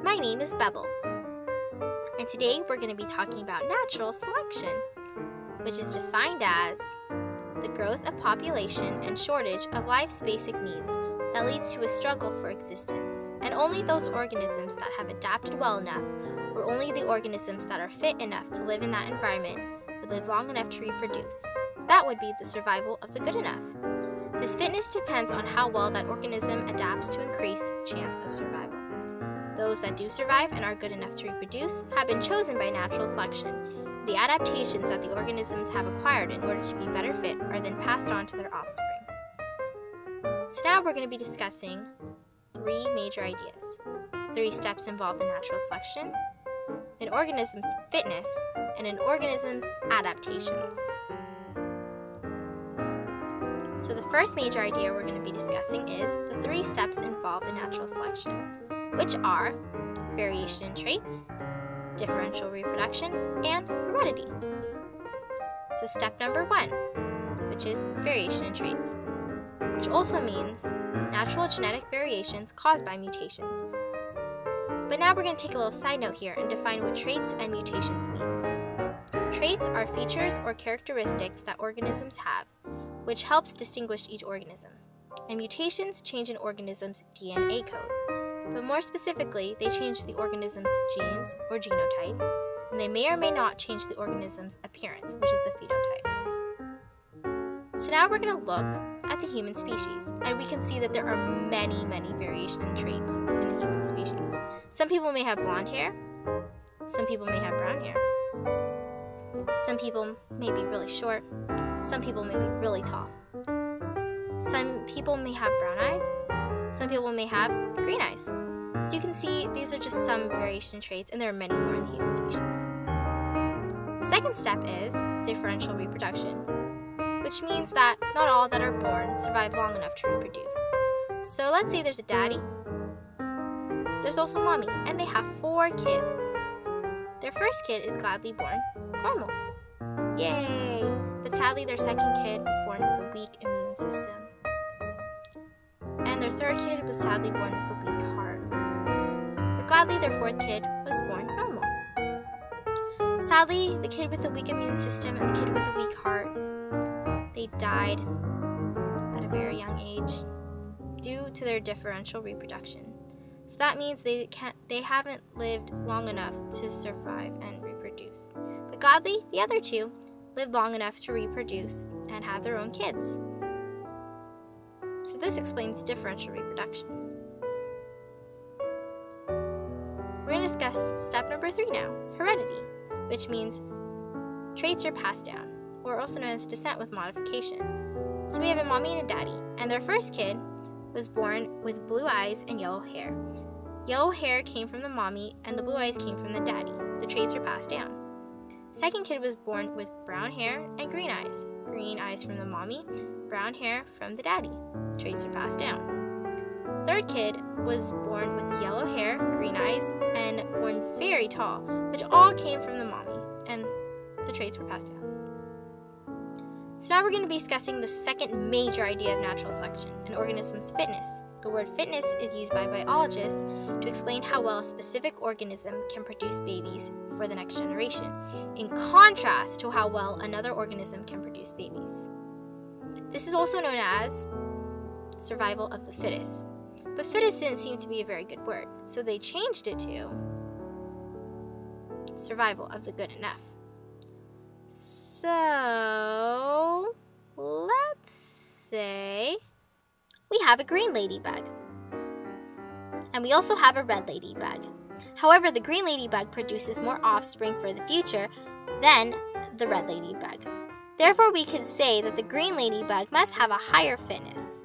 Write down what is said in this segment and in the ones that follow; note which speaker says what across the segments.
Speaker 1: My name is Bebbles, and today we're going to be talking about natural selection, which is defined as the growth of population and shortage of life's basic needs that leads to a struggle for existence, and only those organisms that have adapted well enough, or only the organisms that are fit enough to live in that environment, would live long enough to reproduce. That would be the survival of the good enough. This fitness depends on how well that organism adapts to increase chance of survival. Those that do survive and are good enough to reproduce have been chosen by natural selection. The adaptations that the organisms have acquired in order to be better fit are then passed on to their offspring. So now we're going to be discussing 3 major ideas. 3 steps involved in natural selection, an organism's fitness, and an organism's adaptations. So the first major idea we're going to be discussing is the 3 steps involved in natural selection, which are variation in traits, differential reproduction, and heredity. So step number 1, which is variation in traits, which also means natural genetic variations caused by mutations. But now we're going to take a little side note here and define what traits and mutations means. Traits are features or characteristics that organisms have, which helps distinguish each organism. And mutations change an organism's DNA code. But more specifically, they change the organism's genes or genotype, and they may or may not change the organism's appearance, which is the phenotype. So now we're going to look at the human species, and we can see that there are many variation in traits in the human species. Some people may have blonde hair, some people may have brown hair, some people may be really short, some people may be really tall. Some people may have brown eyes, some people may have green eyes. So you can see these are just some variation in traits, and there are many more in the human species. The second step is differential reproduction, which means that not all that are born survive long enough to reproduce. So let's say there's a daddy, there's also mommy, and they have 4 kids. Their first kid is gladly born normal. Yay! But sadly their second kid was born with a weak immune system. And their third kid was sadly born with a weak heart. But gladly their 4th kid was born normal. Sadly, the kid with a weak immune system and the kid with a weak heart, they died at a very young age due to their differential reproduction. So that means they haven't lived long enough to survive and reproduce. But gladly, the other 2 lived long enough to reproduce and have their own kids. So this explains differential reproduction. We're going to discuss step number 3 now, heredity, which means traits are passed down, or also known as descent with modification. So we have a mommy and a daddy, and their first kid was born with blue eyes and yellow hair. Yellow hair came from the mommy, and the blue eyes came from the daddy. The traits are passed down. Second kid was born with brown hair and green eyes. Green eyes from the mommy, brown hair from the daddy. Traits are passed down. Third kid was born with yellow hair, green eyes, and born very tall, which all came from the mommy, and the traits were passed down. So now we're going to be discussing the second major idea of natural selection, an organism's fitness. The word fitness is used by biologists to explain how well a specific organism can produce babies for the next generation, in contrast to how well another organism can produce babies. This is also known as survival of the fittest. But fittest didn't seem to be a very good word, so they changed it to survival of the good enough. So let's say we have a green ladybug, and we also have a red ladybug. However, the green ladybug produces more offspring for the future than the red ladybug. Therefore, we can say that the green ladybug must have a higher fitness.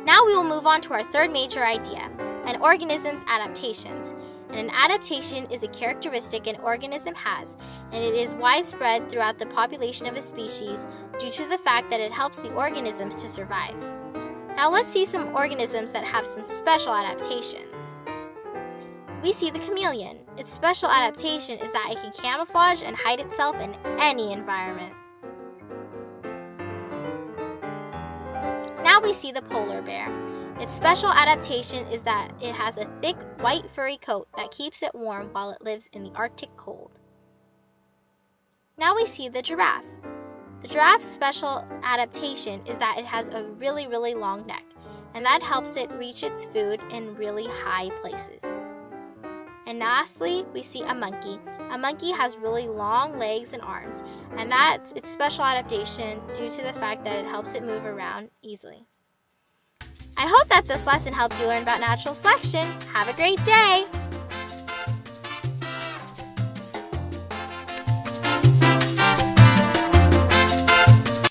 Speaker 1: Now we will move on to our third major idea, an organism's adaptations. And an adaptation is a characteristic an organism has, and it is widespread throughout the population of a species due to the fact that it helps the organisms to survive. Now let's see some organisms that have some special adaptations. We see the chameleon. Its special adaptation is that it can camouflage and hide itself in any environment. Now we see the polar bear. Its special adaptation is that it has a thick, white furry coat that keeps it warm while it lives in the Arctic cold. Now we see the giraffe. The giraffe's special adaptation is that it has a really, really long neck, and that helps it reach its food in really high places. And lastly, we see a monkey. A monkey has really long legs and arms, and that's its special adaptation due to the fact that it helps it move around easily. I hope that this lesson helped you learn about natural selection. Have a great day!